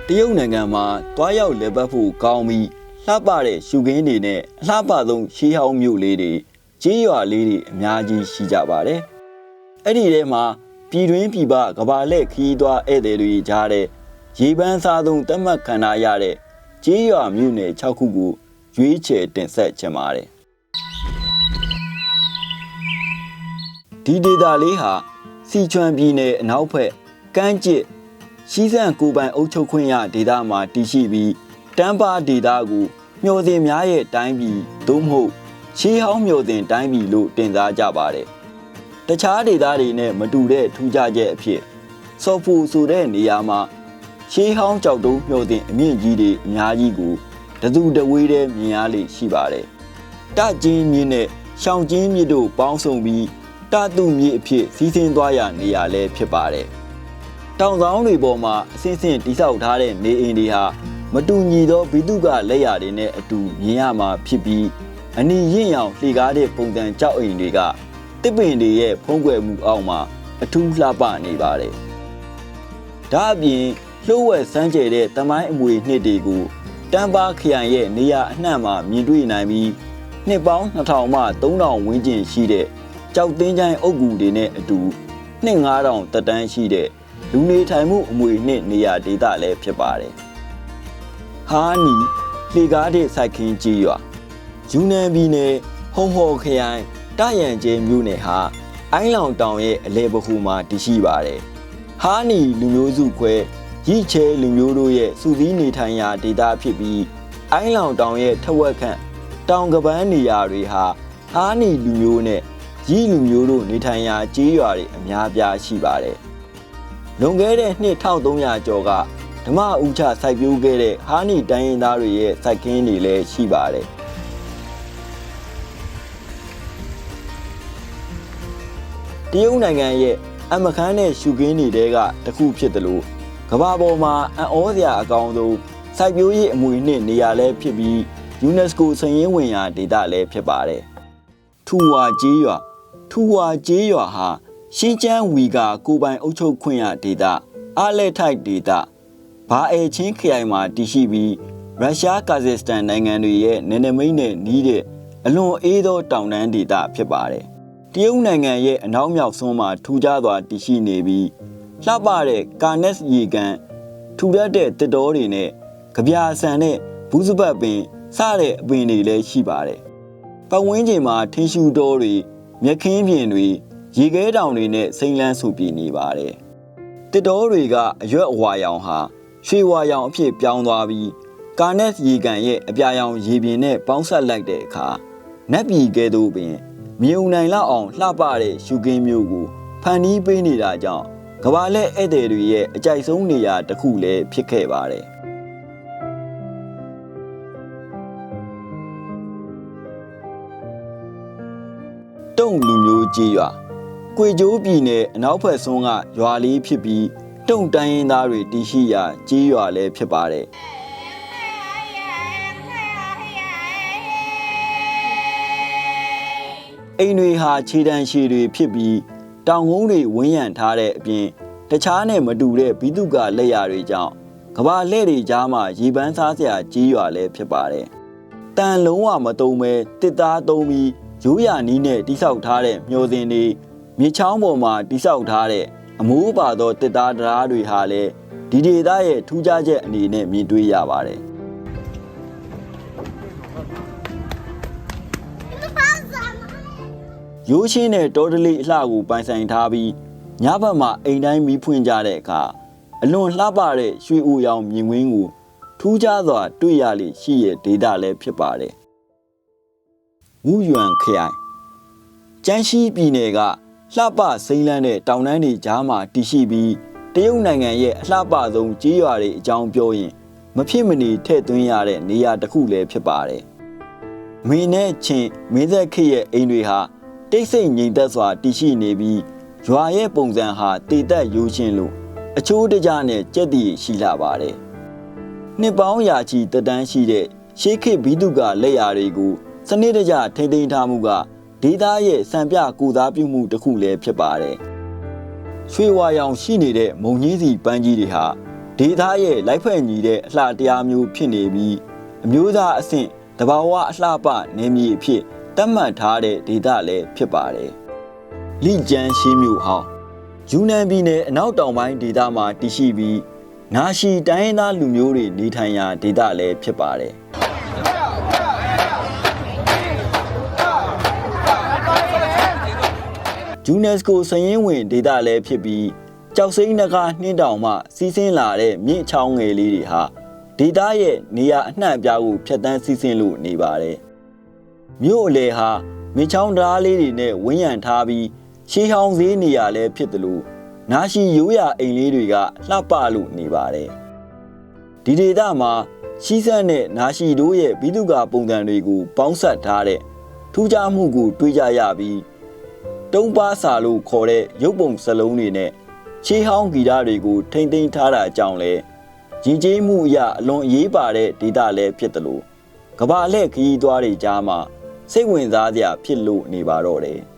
တရုတ်နိုင်ငံမှာတွားရောက်လည်ပတ်ဖို့ကောင်းပြီးလှပတဲ့ရှုခင်းတွေနဲ့အလှပဆုံးရှေးဟောင်းမြို့လေးတွေကြေးရွာလေးတွေအများကြီးရှိကြပါတယ်။အဲ့ဒီထဲမှာပြည်တွင်းပြည်ပကဘာလက်ခီးသွားဧည့်သည်တွေကြားတဲ့ရေပန်းစားဆုံးသတ်မှတ်ခံရတဲ့ကြေးရွာမြို့နယ်6ခုကိုရွေးချယ်တင်ဆက်ချင်ပါတယ်။ဒီဒေသလေးဟာစီချွမ်ပြည်နယ်အနောက်ဘက်ကမ်းကျစ်ရှီးစံကိုပိုင်အုပ်ချုပ်ခွင့်ရဒေသမှာတည်ရှိပြီးတန်းပါဒေသကိုမျှော်စင်များရဲ့တိုင်းပြည်သို့မဟုတ်ရှေးဟောင်းမျှော်စင်တိုင်းပြည်လို့တင်စားကြပါတယ်။တခြားဒေသတွေနဲ့မတူတဲ့ထူးခြားချက်အဖြစ်ဆော်ဖူဆိုတဲ့နေရာမှာရှေးဟောင်းကြောက်တုံးမျှော်စင်အမြင့်ကြီးတွေအများကြီးကိုတစုတဝေးတည်းမြင်ရလေရှိပါတယ်။တကျင်းမြင့်နဲ့ရှောင်းကျင်းမြင့်တို့ပေါင်းစုံပြီးတတုမြင့်အဖြစ်စီးဆင်းသွားရနေရလဲဖြစ်ပါတယ်။တောင်ဆောင်တွေပေါ်မှာအဆင့်ဆင့်တိစောက်ထားတဲ့နေအိမ်တွေဟာမတူညီသောဘိတုကလက်ရာတွေနဲ့အတူမြင်ရမှာဖြစ်ပြီးအနီရင့်ရောင်လှေကားတဲ့ပုံစံကြောက်အိမ်တွေကတစ်ပင်တွေရဲ့ဖုံးကွယ်မှုအောက်မှာအထူးလှပနေပါတယ်။ဒါအပြင်လှိုးဝက်စမ်းကြဲတဲ့တမိုင်းအမွေနှစ်တွေကိုတန်းပါခရိုင်ရဲ့နေရာအနှံ့မှာမြင်တွေ့နိုင်ပြီးနှစ်ပေါင်း2000မှ3000ဝန်းကျင်ရှိတဲ့ကြောက်သင်းချိုင်းအုပ်ကူတွေနဲ့အတူနှစ်9000တက်တန်းရှိတဲ့လူနေထိုင်မှုအမွေနှစ်နေရာဒေသလည်းဖြစ်ပါတယ်။ဟာနီလှေကားတဲ့စိုက်ခင်းကြီးရွာယူနန်ပြည်နယ်ဟုံဟော်ခရိုင်တရန်ကျဲမြို့နယ်ဟာအိုင်းလောင်တောင်ရဲ့အလဲပခုမှာတည်ရှိပါတယ်။ဟာနီလူမျိုးစုခွဲရီချဲလူမျိုးတို့ရဲ့စုစည်းနေထိုင်ရာဒေသဖြစ်ပြီးအိုင်းလောင်တောင်ရဲ့ထက်ဝက်ခန့်တောင်ကပန်းနေရာတွေဟာဟာနီလူမျိုးနဲ့ရီလူမျိုးတို့နေထိုင်ရာကျေးရွာတွေအများပြားရှိပါတယ်။လွန်ခဲ့တဲ့နှစ်1300ကျော်ကဓမ္မဥချစိုက်ပျိုးခဲ့တဲ့ဟာနီတိုင်းရင်းသားတွေရဲ့စိုက်ခင်းတွေလည်းရှိပါတယ်။တရုတ်နိုင်ငံရဲ့အမခန်းနဲ့ရှုခင်းတွေတဲကတစ်ခုဖြစ်တယ်လို့ကမ္ဘာပေါ်မှာအံ့ဩစရာအကောင်းဆုံးစိုက်ပျိုးရေးအမွေနှစ်နေရာလည်းဖြစ်ပြီး UNESCO စာရင်းဝင်ရာဒေသလည်းဖြစ်ပါတယ်။ထူဝါကျေးရွာဟာရှင်းကျန်းဝီကာကိုပိုင်အုပ်ချုပ်ခွင့်ရဒေသအားလက်ထိုက်ဒေသဘာအဲချင်းခရိုင်မှာတည်ရှိပြီးရုရှားကာဇက်စတန်နိုင်ငံတွေရဲ့နယ်နိမိတ်နဲ့နီးတဲ့အလွန်အေးသောတောင်တန်းဒေသဖြစ်ပါတယ်။တရုတ်နိုင်ငံရဲ့အနောက်မြောက်စွန်းမှာထူခြားစွာတည်ရှိနေပြီးလှပတဲ့ကာနက်ရေကန်ထူထပ်တဲ့တစ်တော်တွေနဲ့ကြပြာဆန်နဲ့ဘူးစပတ်ပင်စတဲ့အပင်တွေလည်းရှိပါတယ်။ပတ်ဝန်းကျင်မှာထင်းရှူတော်တွေမြက်ခင်းပြင်တွေရေခဲတောင်တွေနဲ့စိမ့်လန်းဆူပြနေပါတယ်။တစ်တော်တွေကအရွက်အဝါရောင်ဟာရွှေဝါရောင်အဖြစ်ပြောင်းသွားပြီးကာနက်ရေကန်ရဲ့အပြာရောင်ရေပြင်နဲ့ပေါင်းဆက်လိုက်တဲ့အခါနတ်ပြည်ကဲ့သို့ပင်မြုံနိုင်လောက်အောင်လှပတဲ့ရှုခင်းမျိုးကိုဖန်တီးပေးနေတာကြောင့်ကဘာလက်ဧည့်သည်တွေရဲ့အကြိုက်ဆုံးနေရာတစ်ခုလည်းဖြစ်ခဲ့ပါတယ်။တုံလူမျိုးကြီးရွာကွေကျိုးပြည်နယ်အနောက်ဘက်စွန်းကရွာလေးဖြစ်ပြီးတုံတိုင်းရင်းသားတွေတည်ရှိရာကြီးရွာလည်းဖြစ်ပါတယ်။အိမ်တွေဟာခြေတံရှည်တွေဖြစ်ပြီးတောင်ကုန်းတွေဝန်းရံထားတဲ့အပြင်တခြားနဲ့မတူတဲ့ဘိတုကလက်ရာတွေကြောင့်ကဘာလှဲ့တွေကြားမှာရေပန်းစားစရာကြီးရွာလည်းဖြစ်ပါတယ်။တန်လုံးဝမတုံပဲတစ်သားသုံးပြီးရိုးရာနီးနဲ့တိဆောက်ထားတဲ့မျှော်စင်တွေမြေချောင်းပေါ်မှာတိဆောက်ထားတဲ့အမိုးပါသောတစ်သားတရားတွေဟာလည်းဒီဒေသရဲ့ထူးခြားချက်အနေနဲ့မြင်တွေ့ရပါတယ်။ရိုးရှင်းတဲ့တောတလေးအလှကိုပိုင်ဆိုင်ထားပြီးညဘက်မှာအိမ်တိုင်းမီးဖွင့်ကြတဲ့အခါအလွန်လှပတဲ့ရွှေအိုရောင်မြင်ကွင်းကိုထူးခြားစွာတွေ့ရလေရှိရဲ့ဒေသလည်းဖြစ်ပါတယ်။ဝူယွမ်ခရိုင်ကျန်းရှိပြည်နယ်ကလှပစိမ့်လန်းတဲ့တောင်တန်းတွေကြားမှာတည်ရှိပြီးတရုတ်နိုင်ငံရဲ့အလှပဆုံးကြေးရွာတွေအကြောင်းပြောရင်မဖြစ်မနေထည့်သွင်းရတဲ့နေရာတစ်ခုလည်းဖြစ်ပါတယ်။မင်းနဲ့ချင်းမင်းသက်ခေရဲ့အိမ်တွေဟာတိတ်ဆိတ်ငြိမ်သက်စွာတည်ရှိနေပြီးရွာရဲ့ပုံစံဟာတည်သက်ရိုးရှင်းလို့အချိုးတကျနဲ့ကြက်တည်ရှိလာပါတယ်။နှစ်ပေါင်းရာချီတက်တန်းရှိတဲ့ရှေးခေတ်ဘိတုကလက်ရာတွေကိုစနစ်တကျထိန်းသိမ်းထားမှုကဒေသရဲ့စံပြကိုစားပြုမှုတစ်ခုလည်းဖြစ်ပါတယ်။ရွှေဝါရောင်ရှိနေတဲ့မုံကြီးစီပန်းကြီးတွေဟာ ဒေသရဲ့လိုက်ဖက်ညီတဲ့အလှတရားမျိုးဖြစ်နေပြီးအမျိုးသားအဆင့်တဘာဝအလှပနေမြေအဖြစ်သတ်မှတ်ထားတဲ့ဒေသလည်းဖြစ်ပါတယ်။လိကျန်းရှိမြို့ဟောင်းယူနန်ပြည်နယ်အနောက်တောင်ပိုင်းဒေသမှာတည်ရှိပြီးနာရှီတိုင်းရင်းသားလူမျိုးတွေနေထိုင်ရာဒေသလည်းဖြစ်ပါတယ်။ UNESCO စည်ရင်းဝင်ဒေသလည်းဖြစ်ပြီးကြောက်စိမ်းနဂါနှင်းတောင်မှစီးဆင်းလာတဲ့မြင့်ချောင်းငယ်လေးတွေဟာဒေသရဲ့နေရာအနှံ့အပြားကိုဖြတ်တန်းစီးဆင်းလို့နေပါတယ်။မြို့အလယ်ဟာမြင့်ချောင်းဓာတ်လေးတွေနဲ့ဝန်းရံထားပြီးရှေးဟောင်းဈေးနေရာလည်းဖြစ်တယ်လို့နာရှီရိုးရာအိမ်လေးတွေကလှပလို့နေပါတယ်။ဒီဒေသမှာရှီးစက်နဲ့နာရှီတို့ရဲ့ဘိသုကာပုံစံတွေကိုပေါင်းစပ်ထားတဲ့ထူးခြားမှုကိုတွေ့ကြရပြီးတုံးပါစာလို့ခေါ်တဲ့ရုပ်ပုံစလုံးတွေနဲ့ရှေးဟောင်းဂီတတွေကိုထိမ့်သိမ်းထားတာကြောင့်လဲရည်ကြီးမှုအရအလွန်အရေးပါတဲ့ဒေသလည်းဖြစ်တယ်လို့ကမ္ဘာလှည့်ခရီးသွားတွေကြားမှာစိတ်ဝင်စားစရာဖြစ်လို့နေပါတော့တယ်။